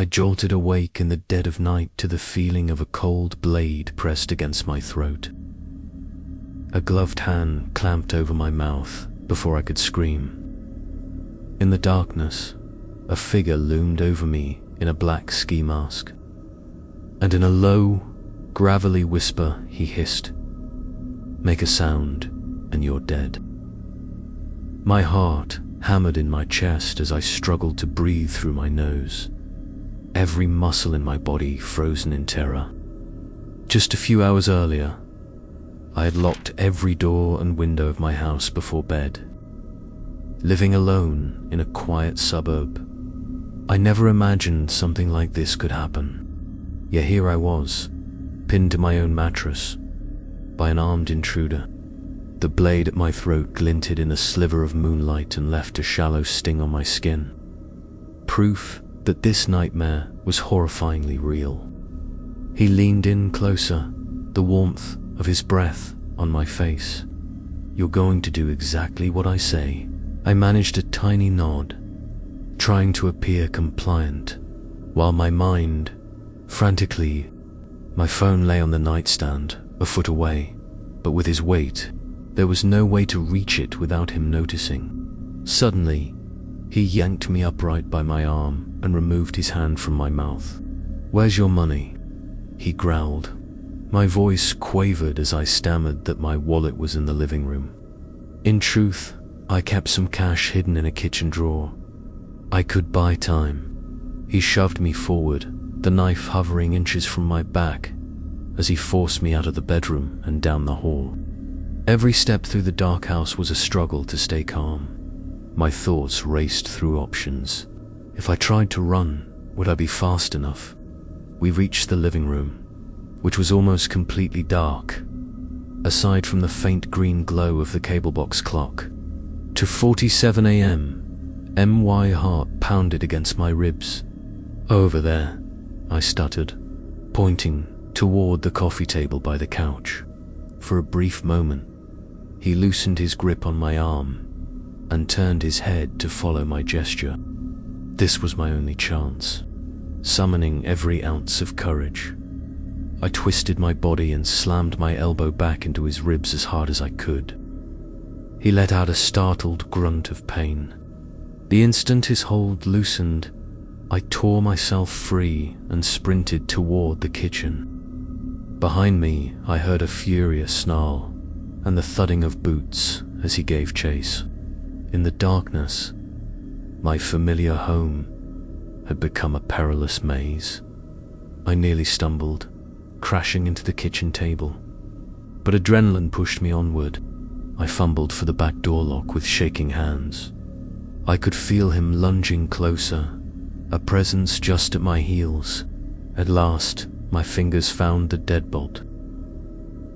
I jolted awake in the dead of night to the feeling of a cold blade pressed against my throat. A gloved hand clamped over my mouth before I could scream. In the darkness, a figure loomed over me in a black ski mask, and in a low, gravelly whisper he hissed, "Make a sound, and you're dead." My heart hammered in my chest as I struggled to breathe through my nose, every muscle in my body frozen in terror. Just a few hours earlier, I had locked every door and window of my house before bed. Living alone in a quiet suburb, I never imagined something like this could happen. Yet here I was, pinned to my own mattress by an armed intruder. The blade at my throat glinted in a sliver of moonlight and left a shallow sting on my skin. Proof that this nightmare was horrifyingly real. He leaned in closer, the warmth of his breath on my face. "You're going to do exactly what I say." I managed a tiny nod, trying to appear compliant, while my mind, frantically, my phone lay on the nightstand, a foot away, but with his weight, there was no way to reach it without him noticing. Suddenly, he yanked me upright by my arm and removed his hand from my mouth. "Where's your money?" he growled. My voice quavered as I stammered that my wallet was in the living room. In truth, I kept some cash hidden in a kitchen drawer. I could buy time. He shoved me forward, the knife hovering inches from my back, as he forced me out of the bedroom and down the hall. Every step through the dark house was a struggle to stay calm. My thoughts raced through options. If I tried to run, would I be fast enough? We reached the living room, which was almost completely dark, aside from the faint green glow of the cable box clock. To 47 a.m., my heart pounded against my ribs. "Over there," I stuttered, pointing toward the coffee table by the couch. For a brief moment, he loosened his grip on my arm and turned his head to follow my gesture. This was my only chance, summoning every ounce of courage. I twisted my body and slammed my elbow back into his ribs as hard as I could. He let out a startled grunt of pain. The instant his hold loosened, I tore myself free and sprinted toward the kitchen. Behind me, I heard a furious snarl and the thudding of boots as he gave chase. In the darkness, my familiar home had become a perilous maze. I nearly stumbled, crashing into the kitchen table, but adrenaline pushed me onward. I fumbled for the back door lock with shaking hands. I could feel him lunging closer, a presence just at my heels. At last, my fingers found the deadbolt.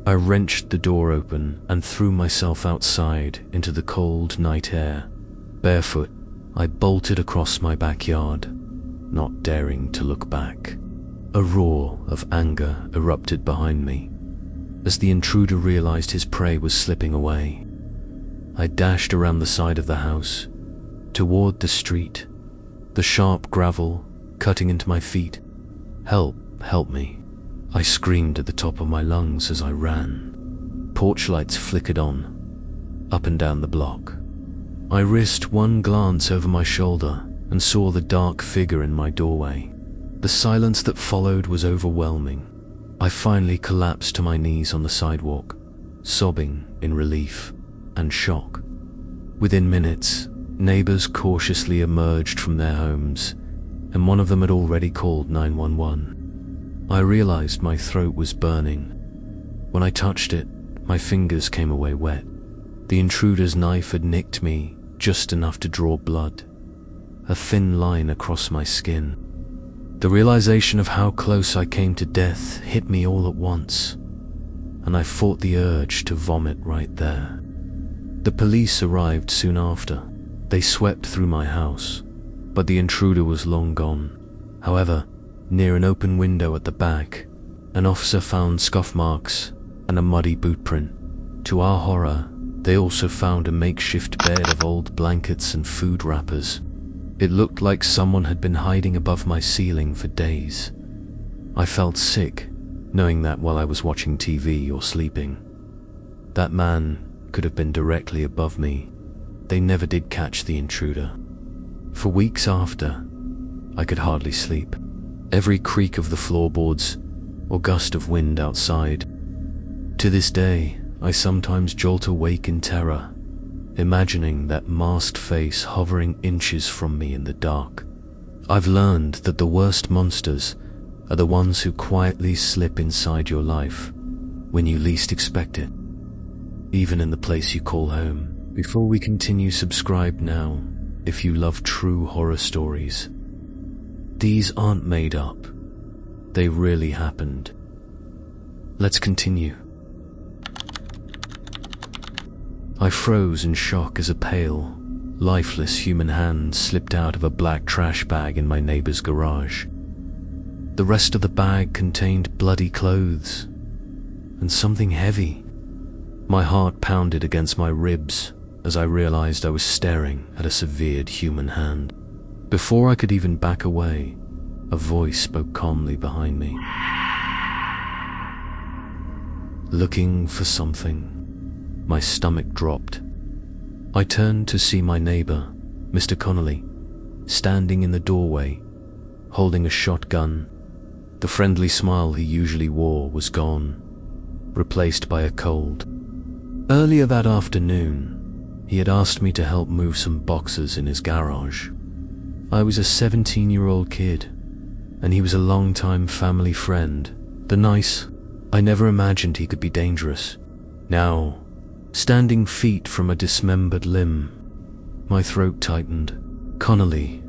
I wrenched the door open and threw myself outside into the cold night air. Barefoot, I bolted across my backyard, not daring to look back. A roar of anger erupted behind me as the intruder realized his prey was slipping away. I dashed around the side of the house, toward the street, the sharp gravel cutting into my feet. Help me," I screamed at the top of my lungs as I ran. Porch lights flickered on, up and down the block. I risked one glance over my shoulder and saw the dark figure in my doorway. The silence that followed was overwhelming. I finally collapsed to my knees on the sidewalk, sobbing in relief and shock. Within minutes, neighbors cautiously emerged from their homes, and one of them had already called 911. I realized my throat was burning. When I touched it, my fingers came away wet. The intruder's knife had nicked me just enough to draw blood, a thin line across my skin. The realization of how close I came to death hit me all at once, and I fought the urge to vomit right there. The police arrived soon after. They swept through my house, but the intruder was long gone. However, near an open window at the back, an officer found scuff marks and a muddy boot print. To our horror, they also found a makeshift bed of old blankets and food wrappers. It looked like someone had been hiding above my ceiling for days. I felt sick, knowing that while I was watching TV or sleeping. That man could have been directly above me. They never did catch the intruder. For weeks after, I could hardly sleep. Every creak of the floorboards or gust of wind outside. To this day, I sometimes jolt awake in terror, imagining that masked face hovering inches from me in the dark. I've learned that the worst monsters are the ones who quietly slip inside your life when you least expect it, even in the place you call home. Before we continue, subscribe now if you love true horror stories. These aren't made up. They really happened. Let's continue. I froze in shock as a pale, lifeless human hand slipped out of a black trash bag in my neighbor's garage. The rest of the bag contained bloody clothes and something heavy. My heart pounded against my ribs as I realized I was staring at a severed human hand. Before I could even back away, a voice spoke calmly behind me. Looking for something? My stomach dropped. I turned to see my neighbor, Mr. Connolly, standing in the doorway, holding a shotgun. The friendly smile he usually wore was gone, replaced by a cold. Earlier that afternoon, he had asked me to help move some boxes in his garage. I was a 17-year-old kid, and he was a long-time family friend. I never imagined he could be dangerous. Now, standing feet from a dismembered limb, my throat tightened. "Connolly,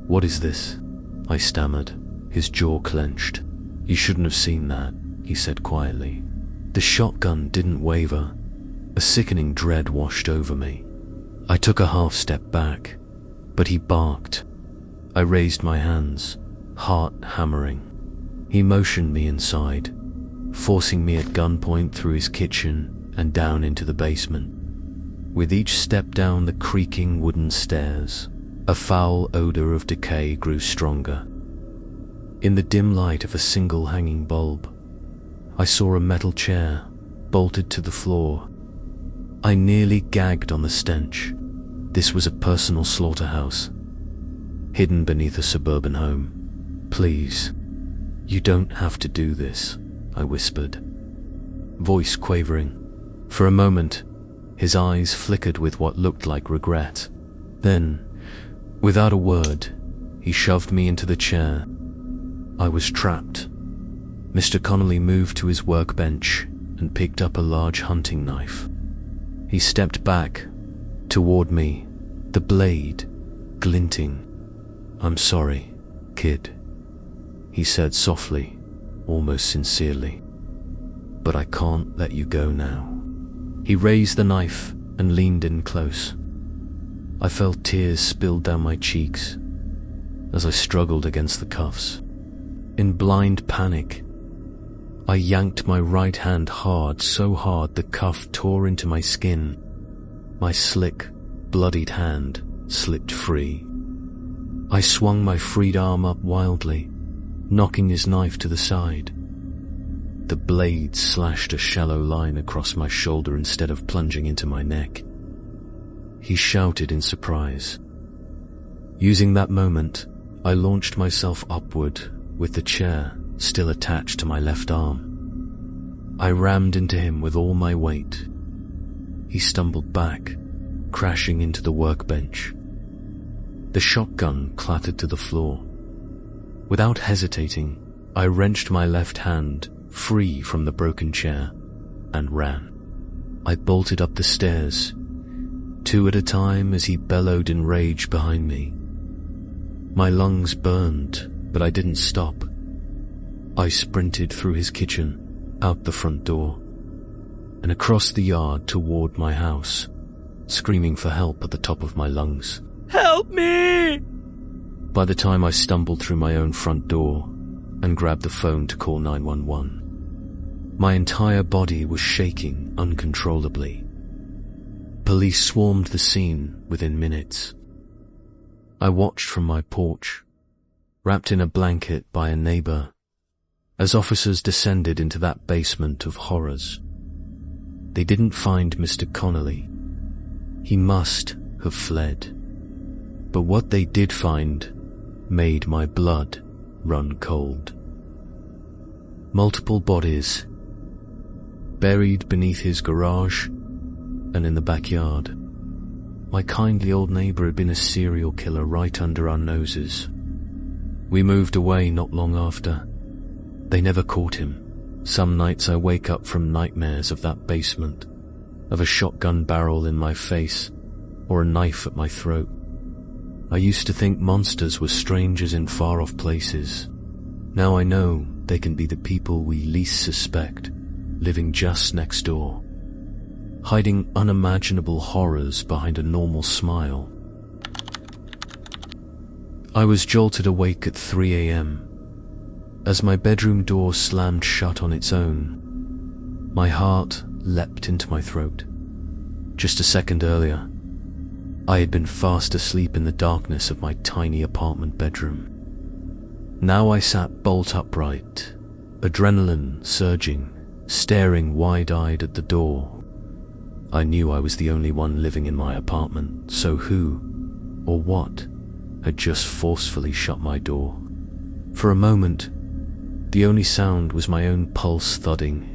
what is this?" I stammered. His jaw clenched. "You shouldn't have seen that," he said quietly. The shotgun didn't waver. A sickening dread washed over me. I took a half step back, but he barked. I raised my hands, heart hammering. He motioned me inside, forcing me at gunpoint through his kitchen and down into the basement. With each step down the creaking wooden stairs, a foul odor of decay grew stronger. In the dim light of a single hanging bulb, I saw a metal chair bolted to the floor. I nearly gagged on the stench. This was a personal slaughterhouse, hidden beneath a suburban home. "Please, you don't have to do this," I whispered, voice quavering. For a moment, his eyes flickered with what looked like regret. Then, without a word, he shoved me into the chair. I was trapped. Mr. Connolly moved to his workbench and picked up a large hunting knife. He stepped back toward me, the blade glinting. "I'm sorry, kid," he said softly, almost sincerely, "but I can't let you go now." He raised the knife and leaned in close. I felt tears spill down my cheeks as I struggled against the cuffs. In blind panic, I yanked my right hand hard, so hard the cuff tore into my skin. My slick, bloodied hand slipped free. I swung my freed arm up wildly, knocking his knife to the side. The blade slashed a shallow line across my shoulder instead of plunging into my neck. He shouted in surprise. Using that moment, I launched myself upward with the chair still attached to my left arm. I rammed into him with all my weight. He stumbled back, crashing into the workbench. The shotgun clattered to the floor. Without hesitating, I wrenched my left hand free from the broken chair and ran. I bolted up the stairs, 2 at a time as he bellowed in rage behind me. My lungs burned, but I didn't stop. I sprinted through his kitchen, out the front door, and across the yard toward my house, screaming for help at the top of my lungs. "Help me!" By the time I stumbled through my own front door and grabbed the phone to call 911, my entire body was shaking uncontrollably. Police swarmed the scene within minutes. I watched from my porch, wrapped in a blanket by a neighbor, as officers descended into that basement of horrors. They didn't find Mr. Connolly. He must have fled. But what they did find made my blood run cold. Multiple bodies, buried beneath his garage and in the backyard. My kindly old neighbor had been a serial killer right under our noses. We moved away not long after. They never caught him. Some nights I wake up from nightmares of that basement, of a shotgun barrel in my face or a knife at my throat. I used to think monsters were strangers in far-off places. Now I know they can be the people we least suspect, living just next door, hiding unimaginable horrors behind a normal smile. I was jolted awake at 3 a.m. as my bedroom door slammed shut on its own. My heart leapt into my throat. Just a second earlier, I had been fast asleep in the darkness of my tiny apartment bedroom. Now I sat bolt upright, adrenaline surging, staring wide-eyed at the door. I knew I was the only one living in my apartment, so who, or what, had just forcefully shut my door? For a moment, the only sound was my own pulse thudding.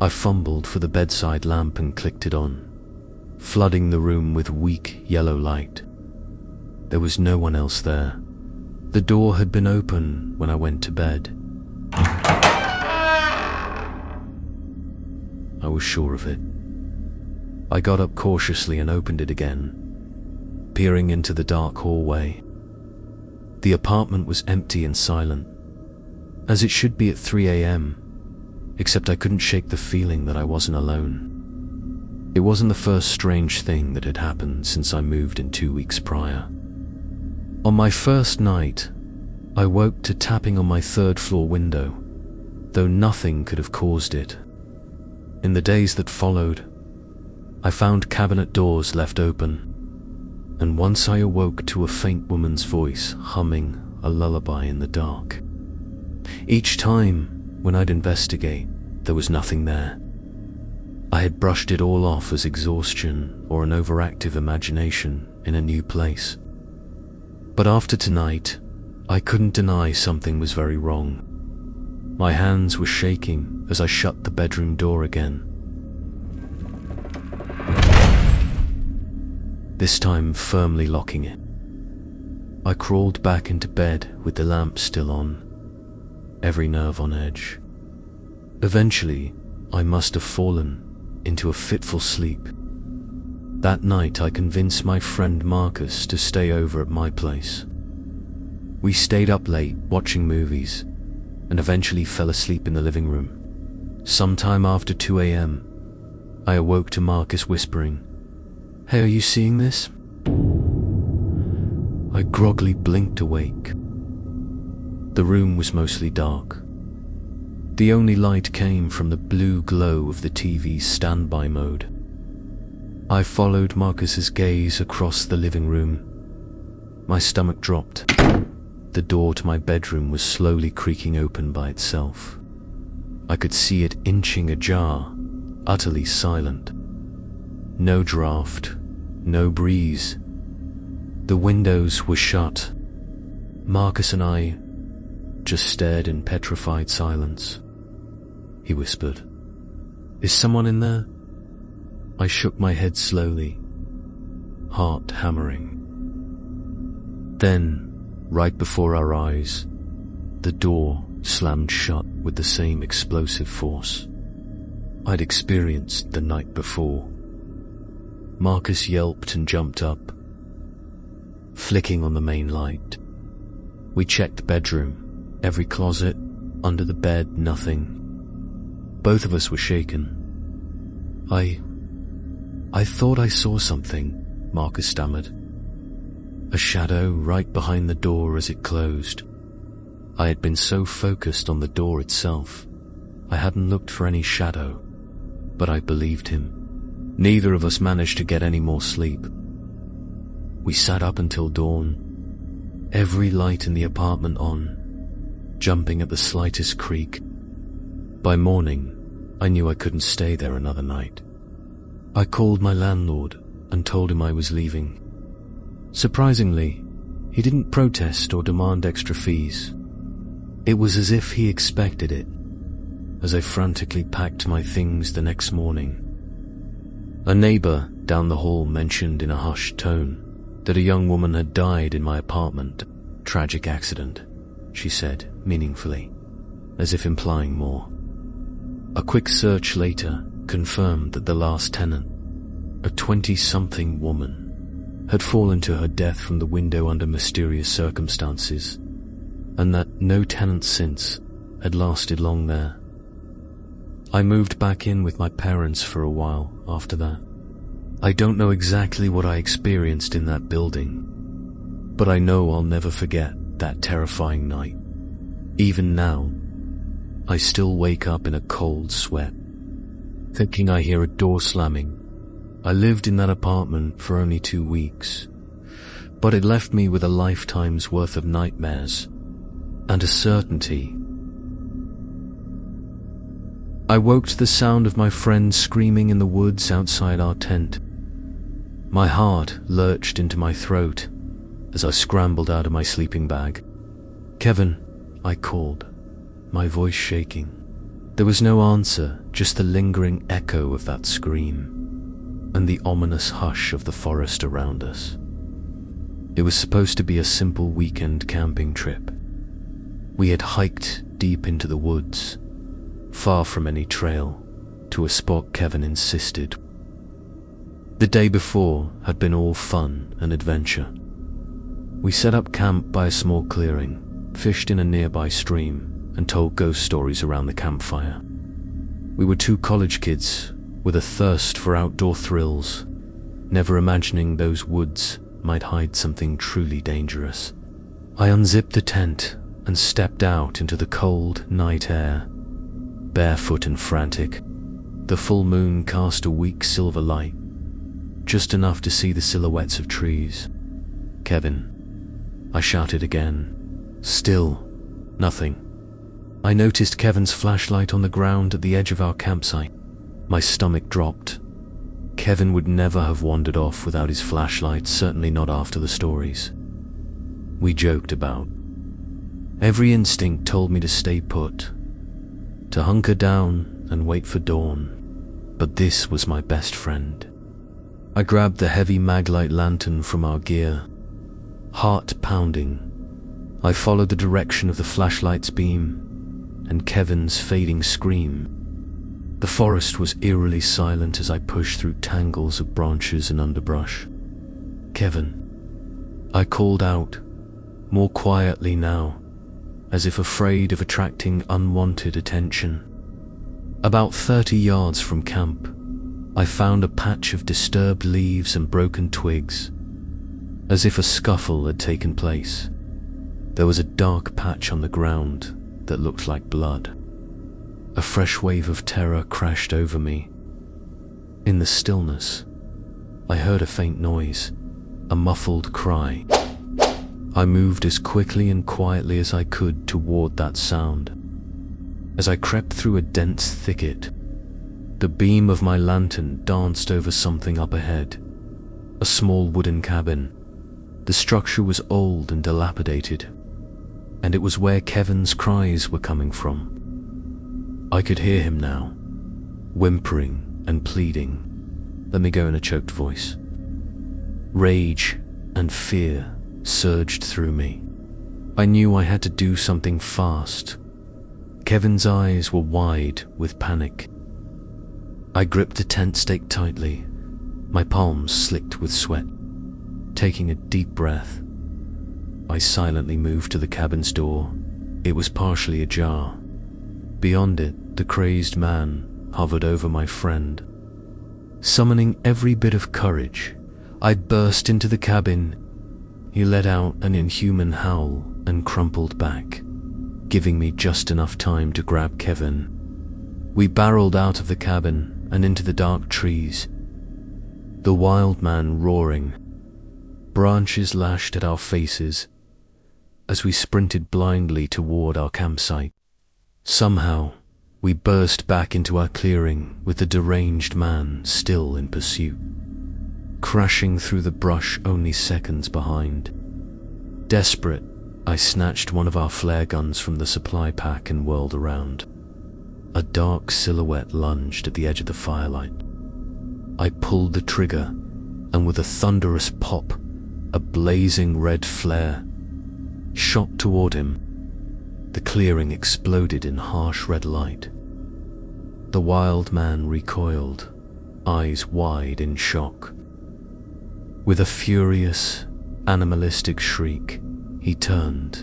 I fumbled for the bedside lamp and clicked it on, flooding the room with weak yellow light. There was no one else there. The door had been open when I went to bed. I was sure of it. I got up cautiously and opened it again, peering into the dark hallway. The apartment was empty and silent, as it should be at 3 a.m., except I couldn't shake the feeling that I wasn't alone. It wasn't the first strange thing that had happened since I moved in 2 weeks prior. On my first night, I woke to tapping on my third-floor window, though nothing could have caused it. In the days that followed, I found cabinet doors left open, and once I awoke to a faint woman's voice humming a lullaby in the dark. Each time, when I'd investigate, there was nothing there. I had brushed it all off as exhaustion or an overactive imagination in a new place. But after tonight, I couldn't deny something was very wrong. My hands were shaking as I shut the bedroom door again. This time firmly locking it. I crawled back into bed with the lamp still on, every nerve on edge. Eventually, I must have fallen into a fitful sleep. That night I convinced my friend Marcus to stay over at my place. We stayed up late watching movies and eventually fell asleep in the living room. Sometime after 2 a.m., I awoke to Marcus whispering, "Hey, are you seeing this?" I groggily blinked awake. The room was mostly dark. The only light came from the blue glow of the TV's standby mode. I followed Marcus's gaze across the living room. My stomach dropped. The door to my bedroom was slowly creaking open by itself. I could see it inching ajar, utterly silent. No draft, no breeze. The windows were shut. Marcus and I just stared in petrified silence. He whispered, "Is someone in there?" I shook my head slowly, heart hammering. Then, right before our eyes, the door slammed shut with the same explosive force I'd experienced the night before. Marcus yelped and jumped up, flicking on the main light. We checked the bedroom, every closet, under the bed, nothing. Both of us were shaken. I thought I saw something," Marcus stammered. A shadow right behind the door as it closed. I had been so focused on the door itself, I hadn't looked for any shadow, but I believed him. Neither of us managed to get any more sleep. We sat up until dawn, every light in the apartment on, jumping at the slightest creak. By morning, I knew I couldn't stay there another night. I called my landlord and told him I was leaving. Surprisingly, he didn't protest or demand extra fees. It was as if he expected it, as I frantically packed my things the next morning. A neighbor down the hall mentioned in a hushed tone that a young woman had died in my apartment. Tragic accident, she said meaningfully, as if implying more. A quick search later confirmed that the last tenant, a 20-something woman, had fallen to her death from the window under mysterious circumstances, and that no tenant since had lasted long there. I moved back in with my parents for a while after that. I don't know exactly what I experienced in that building, but I know I'll never forget that terrifying night. Even now, I still wake up in a cold sweat, thinking I hear a door slamming. I lived in that apartment for only 2 weeks, but it left me with a lifetime's worth of nightmares and a certainty. I woke to the sound of my friend screaming in the woods outside our tent. My heart lurched into my throat as I scrambled out of my sleeping bag. "Kevin," I called, my voice shaking. There was no answer, just the lingering echo of that scream and the ominous hush of the forest around us. It was supposed to be a simple weekend camping trip. We had hiked deep into the woods, far from any trail, to a spot Kevin insisted. The day before had been all fun and adventure. We set up camp by a small clearing, fished in a nearby stream, and told ghost stories around the campfire. We were 2 college kids with a thirst for outdoor thrills, never imagining those woods might hide something truly dangerous. I unzipped the tent and stepped out into the cold night air, barefoot and frantic. The full moon cast a weak silver light, just enough to see the silhouettes of trees. "Kevin," I shouted again. Still, nothing. I noticed Kevin's flashlight on the ground at the edge of our campsite. My stomach dropped. Kevin would never have wandered off without his flashlight, certainly not after the stories we joked about. Every instinct told me to stay put, to hunker down and wait for dawn, but this was my best friend. I grabbed the heavy maglite lantern from our gear. Heart pounding, I followed the direction of the flashlight's beam and Kevin's fading scream. The forest was eerily silent as I pushed through tangles of branches and underbrush. "Kevin," I called out, more quietly now, as if afraid of attracting unwanted attention. About 30 yards from camp, I found a patch of disturbed leaves and broken twigs, as if a scuffle had taken place. There was a dark patch on the ground that looked like blood. A fresh wave of terror crashed over me. In the stillness, I heard a faint noise, a muffled cry. I moved as quickly and quietly as I could toward that sound. As I crept through a dense thicket, the beam of my lantern danced over something up ahead, a small wooden cabin. The structure was old and dilapidated, and it was where Kevin's cries were coming from. I could hear him now, whimpering and pleading. Let me go in a choked voice. Rage and fear surged through me. I knew I had to do something fast. Kevin's eyes were wide with panic. I gripped the tent stake tightly, my palms slicked with sweat. Taking a deep breath, I silently moved to the cabin's door. It was partially ajar. Beyond it, the crazed man hovered over my friend. Summoning every bit of courage, I burst into the cabin. He let out an inhuman howl and crumpled back, giving me just enough time to grab Kevin. We barreled out of the cabin and into the dark trees, the wild man roaring, branches lashed at our faces as we sprinted blindly toward our campsite. Somehow, we burst back into our clearing with the deranged man still in pursuit, crashing through the brush only seconds behind. Desperate, I snatched one of our flare guns from the supply pack and whirled around. A dark silhouette lunged at the edge of the firelight. I pulled the trigger, and with a thunderous pop, a blazing red flare shot toward him. The clearing exploded in harsh red light. The wild man recoiled, eyes wide in shock. With a furious, animalistic shriek, he turned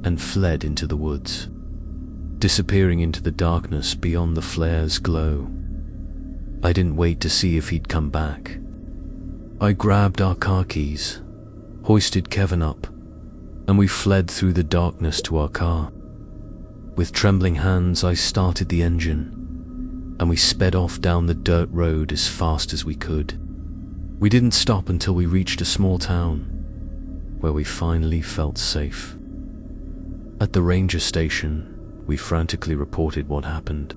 and fled into the woods, disappearing into the darkness beyond the flare's glow. I didn't wait to see if he'd come back. I grabbed our car keys, hoisted Kevin up, and we fled through the darkness to our car. With trembling hands, I started the engine, and we sped off down the dirt road as fast as we could. We didn't stop until we reached a small town, where we finally felt safe. At the ranger station, we frantically reported what happened.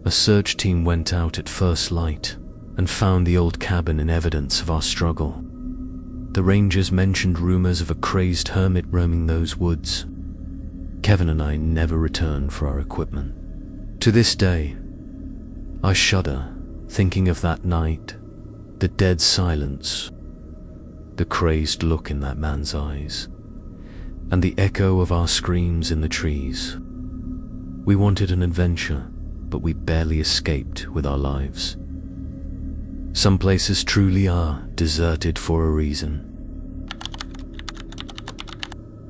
A search team went out at first light and found the old cabin in evidence of our struggle. The rangers mentioned rumors of a crazed hermit roaming those woods. Kevin and I never returned for our equipment. To this day, I shudder thinking of that night, the dead silence, the crazed look in that man's eyes, and the echo of our screams in the trees. We wanted an adventure, but we barely escaped with our lives. Some places truly are deserted for a reason.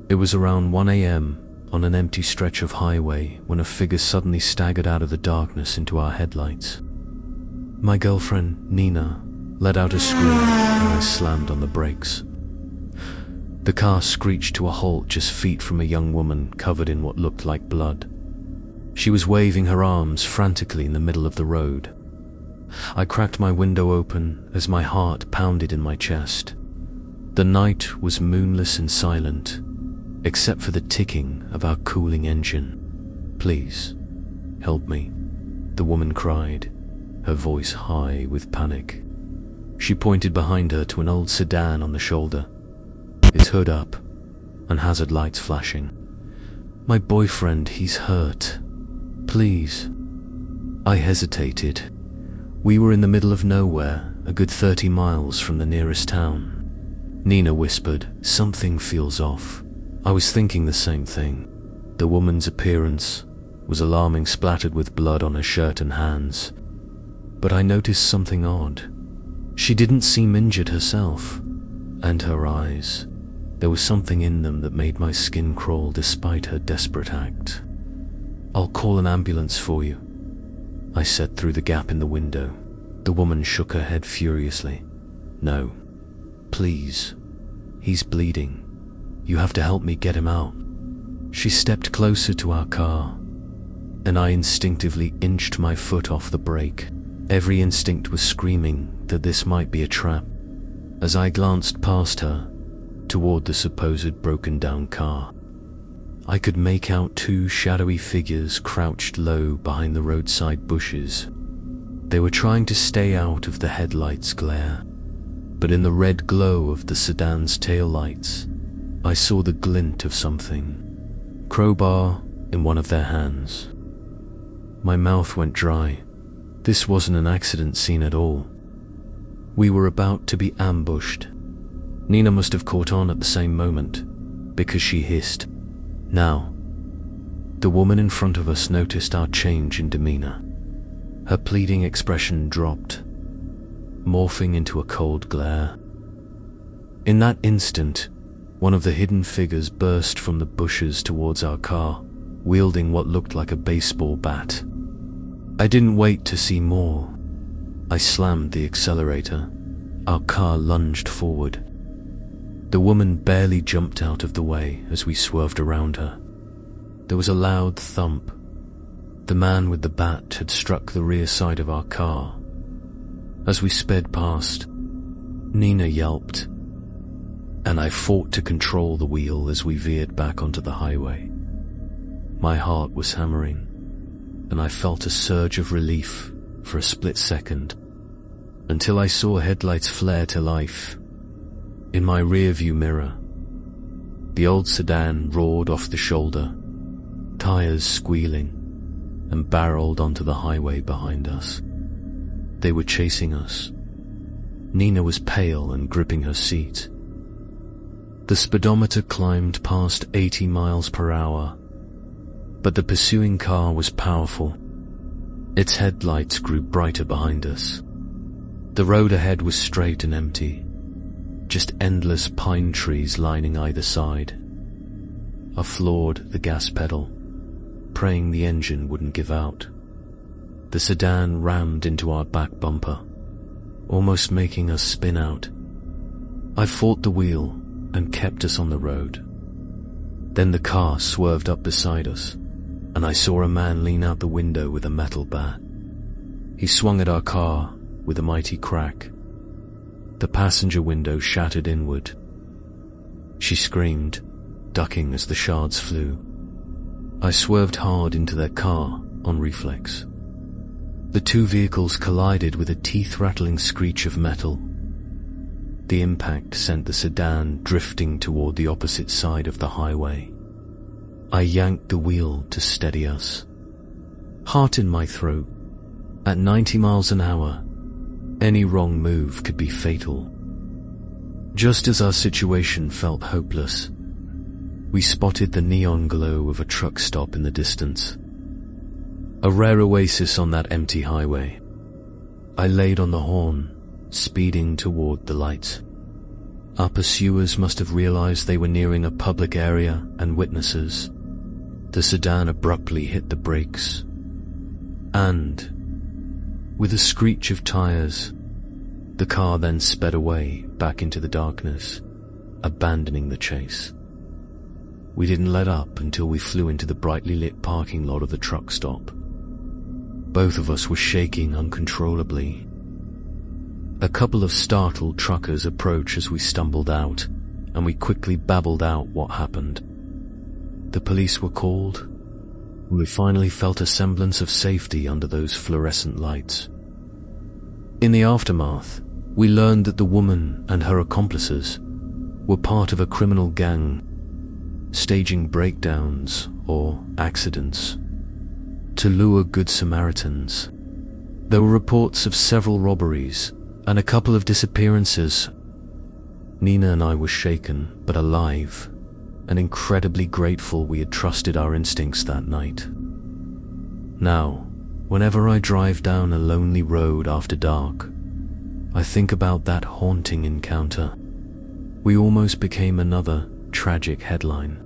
It was around 1 a.m. on an empty stretch of highway when a figure suddenly staggered out of the darkness into our headlights. My girlfriend, Nina, let out a scream and I slammed on the brakes. The car screeched to a halt just feet from a young woman covered in what looked like blood. She was waving her arms frantically in the middle of the road. I cracked my window open as my heart pounded in my chest. The night was moonless and silent, except for the ticking of our cooling engine. "Please, help me," the woman cried, her voice high with panic. She pointed behind her to an old sedan on the shoulder, its hood up and hazard lights flashing. "My boyfriend, he's hurt. Please." I hesitated. We were in the middle of nowhere, a good 30 miles from the nearest town. Nina whispered, "Something feels off." I was thinking the same thing. The woman's appearance was alarming, splattered with blood on her shirt and hands. But I noticed something odd. She didn't seem injured herself, and her eyes, there was something in them that made my skin crawl despite her desperate act. "I'll call an ambulance for you," I said through the gap in the window. The woman shook her head furiously. "No, please. He's bleeding. You have to help me get him out." She stepped closer to our car, and I instinctively inched my foot off the brake. Every instinct was screaming that this might be a trap. As I glanced past her, toward the supposed broken-down car, I could make out two shadowy figures crouched low behind the roadside bushes. They were trying to stay out of the headlights' glare, but in the red glow of the sedan's taillights, I saw the glint of something. Crowbar in one of their hands. My mouth went dry. This wasn't an accident scene at all. We were about to be ambushed. Nina must have caught on at the same moment, because she hissed, "Now." The woman in front of us noticed our change in demeanor. Her pleading expression dropped, morphing into a cold glare. In that instant, one of the hidden figures burst from the bushes towards our car, wielding what looked like a baseball bat. I didn't wait to see more. I slammed the accelerator. Our car lunged forward. The woman barely jumped out of the way as we swerved around her. There was a loud thump. The man with the bat had struck the rear side of our car. As we sped past, Nina yelped. and I fought to control the wheel as we veered back onto the highway. My heart was hammering, and I felt a surge of relief for a split second, until I saw headlights flare to life. In my rearview mirror, the old sedan roared off the shoulder, tires squealing, and barreled onto the highway behind us. They were chasing us. Nina was pale and gripping her seat. The speedometer climbed past 80 miles per hour, but the pursuing car was powerful. Its headlights grew brighter behind us. The road ahead was straight and empty, just endless pine trees lining either side. I floored the gas pedal, praying the engine wouldn't give out. The sedan rammed into our back bumper, almost making us spin out. I fought the wheel and kept us on the road. Then the car swerved up beside us, and I saw a man lean out the window with a metal bat. He swung at our car with a mighty crack. The passenger window shattered inward. She screamed, ducking as the shards flew. I swerved hard into their car on reflex. The two vehicles collided with a teeth-rattling screech of metal. The impact sent the sedan drifting toward the opposite side of the highway. I yanked the wheel to steady us. Heart in my throat. At 90 miles an hour, any wrong move could be fatal. Just as our situation felt hopeless, we spotted the neon glow of a truck stop in the distance. A rare oasis on that empty highway. I laid on the horn, speeding toward the lights. Our pursuers must have realized they were nearing a public area and witnesses. The sedan abruptly hit the brakes, and, with a screech of tires, the car then sped away back into the darkness, abandoning the chase. We didn't let up until we flew into the brightly lit parking lot of the truck stop. Both of us were shaking uncontrollably. A couple of startled truckers approached as we stumbled out, and we quickly babbled out what happened. The police were called, and we finally felt a semblance of safety under those fluorescent lights. In the aftermath, we learned that the woman and her accomplices were part of a criminal gang, staging breakdowns or accidents to lure Good Samaritans. There were reports of several robberies and a couple of disappearances. Nina and I were shaken but alive, and incredibly grateful we had trusted our instincts that night. Now, whenever I drive down a lonely road after dark, I think about that haunting encounter. We almost became another tragic headline.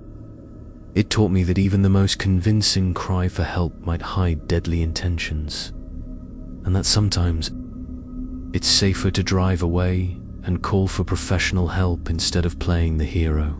It taught me that even the most convincing cry for help might hide deadly intentions, and that sometimes it's safer to drive away and call for professional help instead of playing the hero.